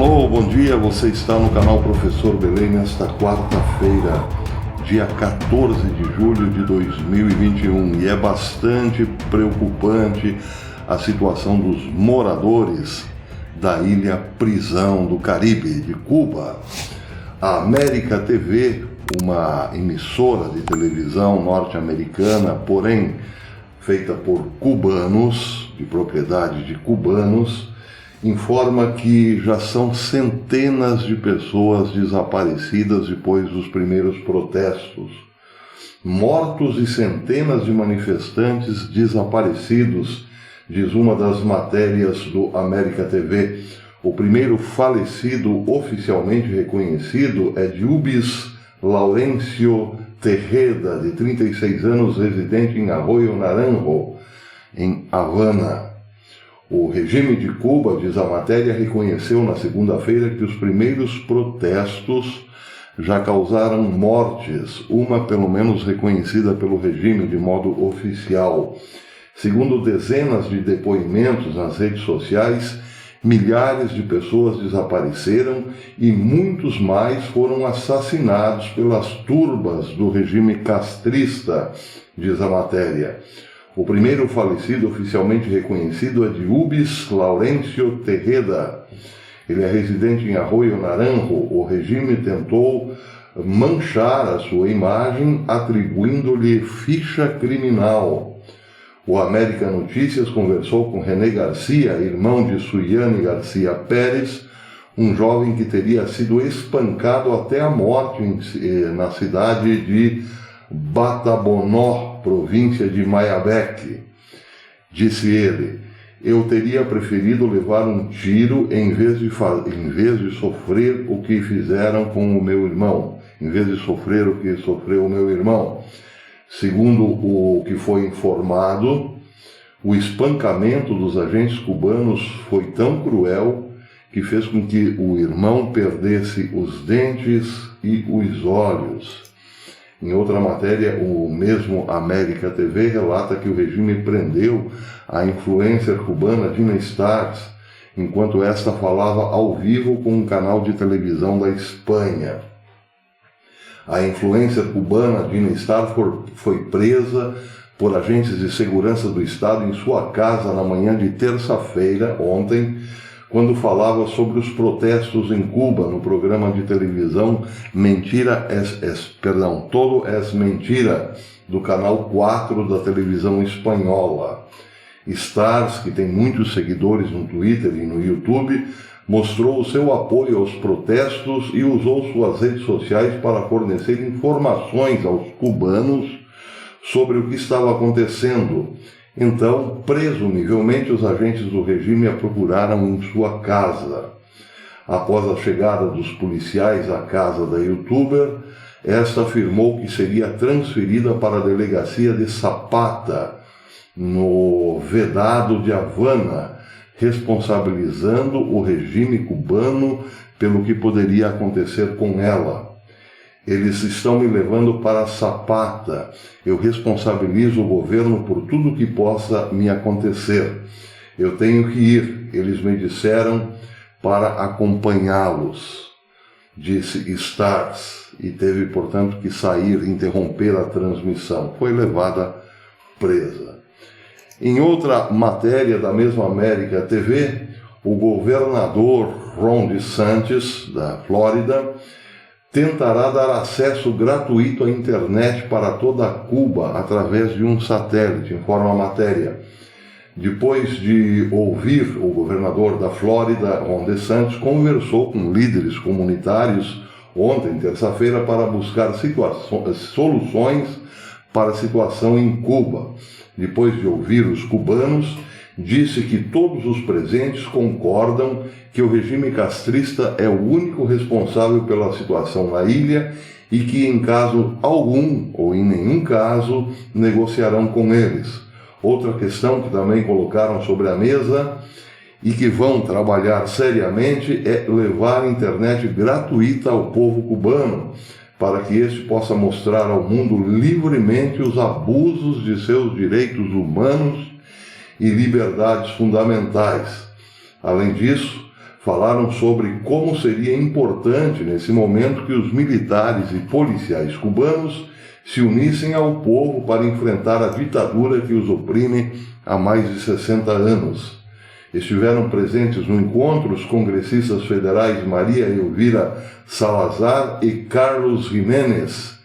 Alô, bom dia, você está no canal Professor Belém nesta quarta-feira, dia 14 de julho de 2021, e é bastante preocupante a situação dos moradores da ilha Prisão do Caribe, de Cuba. A América TV, uma emissora de televisão norte-americana, porém feita por cubanos, de propriedade de cubanos, informa que já são centenas de pessoas desaparecidas depois dos primeiros protestos. Mortos e centenas de manifestantes desaparecidos, diz uma das matérias do América TV. O primeiro falecido oficialmente reconhecido é Diubis Laurencio Tejeda, de 36 anos, residente em Arroyo Naranjo, em Havana. O regime de Cuba, diz a matéria, reconheceu na segunda-feira que os primeiros protestos já causaram mortes, uma pelo menos reconhecida pelo regime de modo oficial. Segundo dezenas de depoimentos nas redes sociais, milhares de pessoas desapareceram e muitos mais foram assassinados pelas turbas do regime castrista, diz a matéria. O primeiro falecido oficialmente reconhecido é Diubis Laurencio Tejeda. Ele é residente em Arroyo Naranjo. O regime tentou manchar a sua imagem, atribuindo-lhe ficha criminal. O América Notícias conversou com René Garcia, irmão de Suiane Garcia Pérez, um jovem que teria sido espancado até a morte na cidade de Batabonó, província de Mayabeque. Disse ele: eu teria preferido levar um tiro em vez de sofrer o que fizeram com o meu irmão, em vez de sofrer o que sofreu o meu irmão. Segundo o que foi informado, o espancamento dos agentes cubanos foi tão cruel que fez com que o irmão perdesse os dentes e os olhos. Em outra matéria, o mesmo América TV relata que o regime prendeu a influencer cubana Dina Stars, enquanto esta falava ao vivo com um canal de televisão da Espanha. A influencer cubana Dina Stars foi presa por agentes de segurança do Estado em sua casa na manhã de terça-feira, ontem, quando falava sobre os protestos em Cuba no programa de televisão Todo es Mentira, do canal 4 da televisão espanhola. Stars, que tem muitos seguidores no Twitter e no YouTube, mostrou o seu apoio aos protestos e usou suas redes sociais para fornecer informações aos cubanos sobre o que estava acontecendo. Então, presumivelmente, os agentes do regime a procuraram em sua casa. Após a chegada dos policiais à casa da youtuber, esta afirmou que seria transferida para a delegacia de Zapata, no Vedado de Havana, responsabilizando o regime cubano pelo que poderia acontecer com ela. Eles estão me levando para Zapata. Eu responsabilizo o governo por tudo que possa me acontecer. Eu tenho que ir. Eles me disseram para acompanhá-los, disse Stars, e teve, portanto, que sair, interromper a transmissão. Foi levada presa. Em outra matéria da mesma América TV, o governador Ron DeSantis, da Flórida, tentará dar acesso gratuito à internet para toda Cuba através de um satélite, informa a matéria. Depois de ouvir o governador da Flórida, Ron DeSantis, conversou com líderes comunitários ontem, terça-feira, para buscar soluções para a situação em Cuba. Depois de ouvir os cubanos, disse que todos os presentes concordam que o regime castrista é o único responsável pela situação na ilha e que, em caso algum ou em nenhum caso, negociarão com eles. Outra questão que também colocaram sobre a mesa e que vão trabalhar seriamente é levar internet gratuita ao povo cubano, para que este possa mostrar ao mundo livremente os abusos de seus direitos humanos e liberdades fundamentais. Além disso, falaram sobre como seria importante nesse momento que os militares e policiais cubanos se unissem ao povo para enfrentar a ditadura que os oprime há mais de 60 anos. Estiveram presentes no encontro os congressistas federais Maria Elvira Salazar e Carlos Jiménez,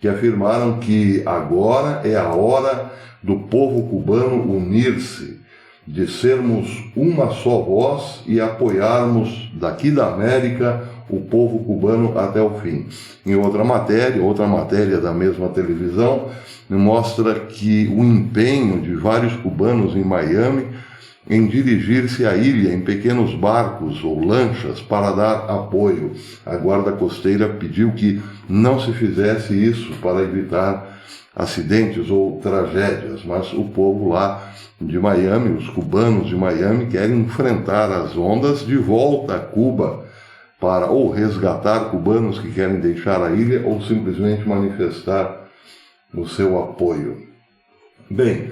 que afirmaram que agora é a hora do povo cubano unir-se, de sermos uma só voz e apoiarmos daqui da América o povo cubano até o fim. Em outra matéria da mesma televisão, mostra que o empenho de vários cubanos em Miami em dirigir-se à ilha em pequenos barcos ou lanchas para dar apoio. A guarda costeira pediu que não se fizesse isso para evitar acidentes ou tragédias, mas o povo lá de Miami, os cubanos de Miami, querem enfrentar as ondas de volta a Cuba para ou resgatar cubanos que querem deixar a ilha ou simplesmente manifestar o seu apoio. Bem,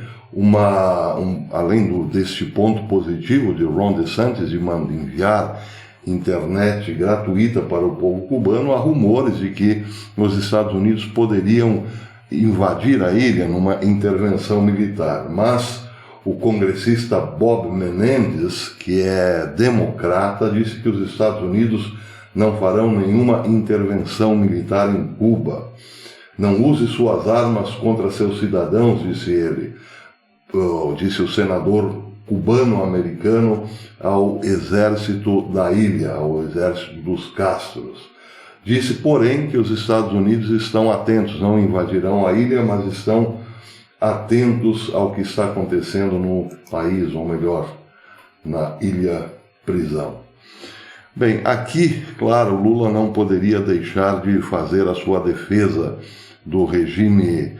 além deste ponto positivo de Ron DeSantis de enviar internet gratuita para o povo cubano, há rumores de que os Estados Unidos poderiam invadir a ilha numa intervenção militar, mas o congressista Bob Menendez, que é democrata, disse que os Estados Unidos não farão nenhuma intervenção militar em Cuba. Não use suas armas contra seus cidadãos, disse ele, disse o senador cubano-americano ao exército da ilha, ao exército dos Castros. Disse, porém, que os Estados Unidos estão atentos, não invadirão a ilha, mas estão atentos ao que está acontecendo no país, ou melhor, na ilha-prisão. Bem, aqui, claro, Lula não poderia deixar de fazer a sua defesa do regime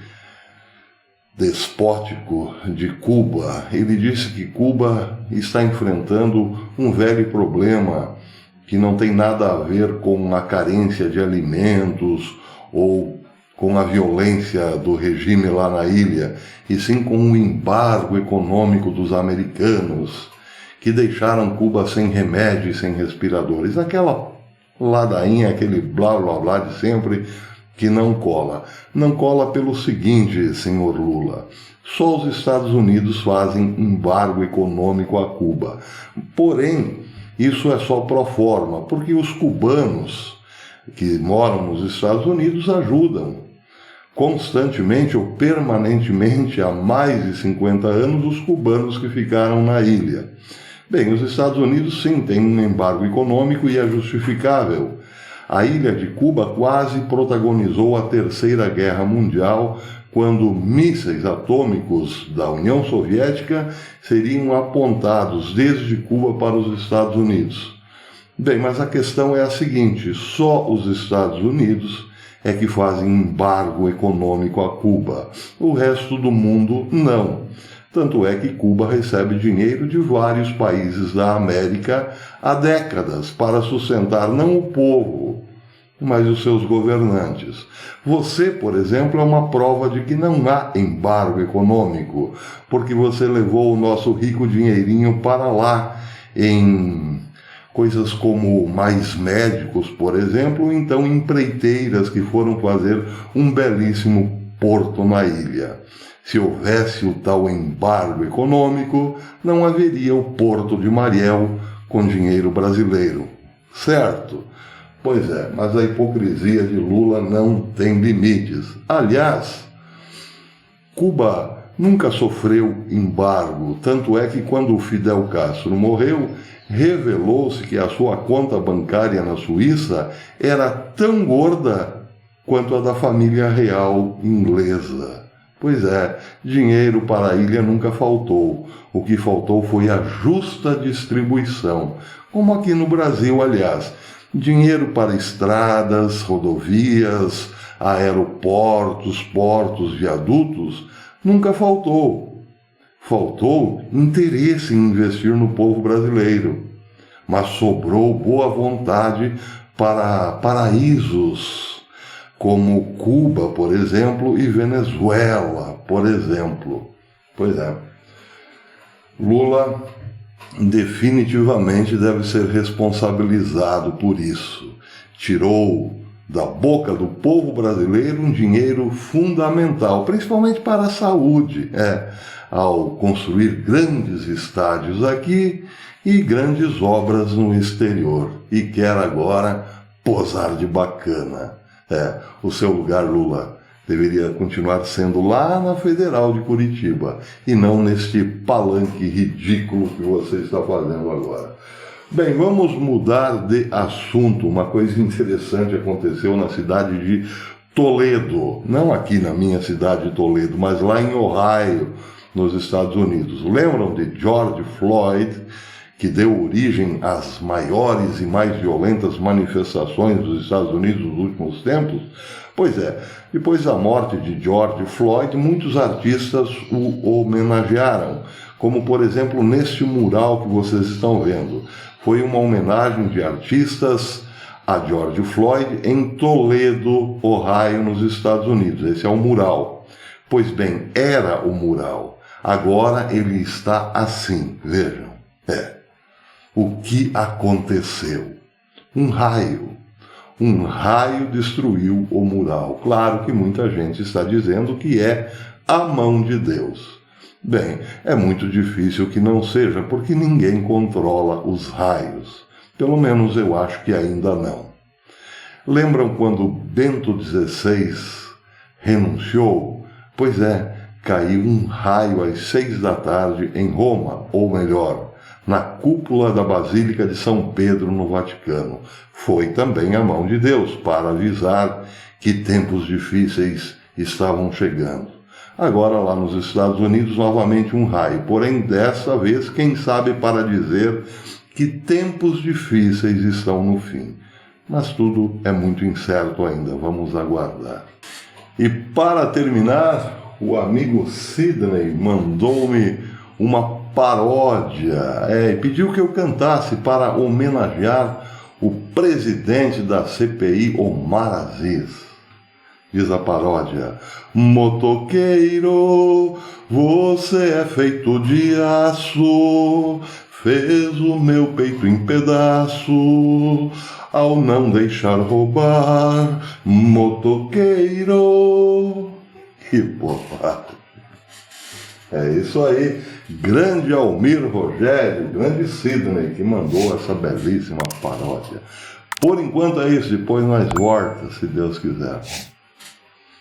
despótico de Cuba. Ele disse que Cuba está enfrentando um velho problema que não tem nada a ver com a carência de alimentos ou com a violência do regime lá na ilha, e sim com o embargo econômico dos americanos, que deixaram Cuba sem remédio e sem respiradores. Aquela ladainha, aquele blá blá blá de sempre, que não cola. Não cola pelo seguinte, senhor Lula: só os Estados Unidos fazem embargo econômico a Cuba. Porém, isso é só pro forma, porque os cubanos que moram nos Estados Unidos ajudam constantemente ou permanentemente há mais de 50 anos os cubanos que ficaram na ilha. Bem, os Estados Unidos sim têm um embargo econômico e é justificável. A ilha de Cuba quase protagonizou a Terceira Guerra Mundial, quando mísseis atômicos da União Soviética seriam apontados desde Cuba para os Estados Unidos. Bem, mas a questão é a seguinte: só os Estados Unidos é que fazem embargo econômico a Cuba. O resto do mundo não. Tanto é que Cuba recebe dinheiro de vários países da América há décadas para sustentar não o povo, mas os seus governantes. Você, por exemplo, é uma prova de que não há embargo econômico, porque você levou o nosso rico dinheirinho para lá em coisas como mais médicos, por exemplo, então empreiteiras que foram fazer um belíssimo porto na ilha. Se houvesse o tal embargo econômico, não haveria o Porto de Mariel com dinheiro brasileiro. Certo? Pois é, mas a hipocrisia de Lula não tem limites. Aliás, Cuba nunca sofreu embargo, tanto é que quando o Fidel Castro morreu, revelou-se que a sua conta bancária na Suíça era tão gorda quanto a da família real inglesa. Pois é, dinheiro para a ilha nunca faltou. O que faltou foi a justa distribuição, como aqui no Brasil, aliás. Dinheiro para estradas, rodovias, aeroportos, portos, viadutos, nunca faltou. Faltou interesse em investir no povo brasileiro, mas sobrou boa vontade para paraísos como Cuba, por exemplo, e Venezuela, por exemplo. Pois é, Lula definitivamente deve ser responsabilizado por isso. Tirou da boca do povo brasileiro um dinheiro fundamental, principalmente para a saúde, ao construir grandes estádios aqui e grandes obras no exterior. E quer agora posar de bacana. O seu lugar, Lula, deveria continuar sendo lá na Federal de Curitiba e não neste palanque ridículo que você está fazendo agora. Bem, vamos mudar de assunto. Uma coisa interessante aconteceu na cidade de Toledo, não aqui na minha cidade de Toledo, mas lá em Ohio, nos Estados Unidos. Lembram de George Floyd, que deu origem às maiores e mais violentas manifestações dos Estados Unidos nos últimos tempos? Pois é, depois da morte de George Floyd, muitos artistas o homenagearam, como por exemplo neste mural que vocês estão vendo. Foi uma homenagem de artistas a George Floyd em Toledo, Ohio, nos Estados Unidos. Esse é o mural. Pois bem, era o mural. Agora ele está assim, vejam. O que aconteceu? Um raio destruiu o mural. Claro que muita gente está dizendo que é a mão de Deus. Bem, é muito difícil que não seja, porque ninguém controla os raios. Pelo menos eu acho que ainda não. Lembram quando Bento XVI renunciou? Pois é, caiu um raio às 6 da tarde em Roma, ou melhor, na cúpula da Basílica de São Pedro, no Vaticano. Foi também a mão de Deus para avisar que tempos difíceis estavam chegando. Agora, lá nos Estados Unidos, novamente um raio. Porém, dessa vez, quem sabe para dizer que tempos difíceis estão no fim. Mas tudo é muito incerto ainda. Vamos aguardar. E para terminar, o amigo Sidney mandou-me uma paródia, e pediu que eu cantasse para homenagear o presidente da CPI, Omar Aziz. Diz a paródia: motoqueiro, você é feito de aço, fez o meu peito em pedaço, ao não deixar roubar, motoqueiro. Que bobagem. É isso aí, grande Almir Rogério, grande Sidney, que mandou essa belíssima paródia. Por enquanto é isso, depois nós voltamos, se Deus quiser.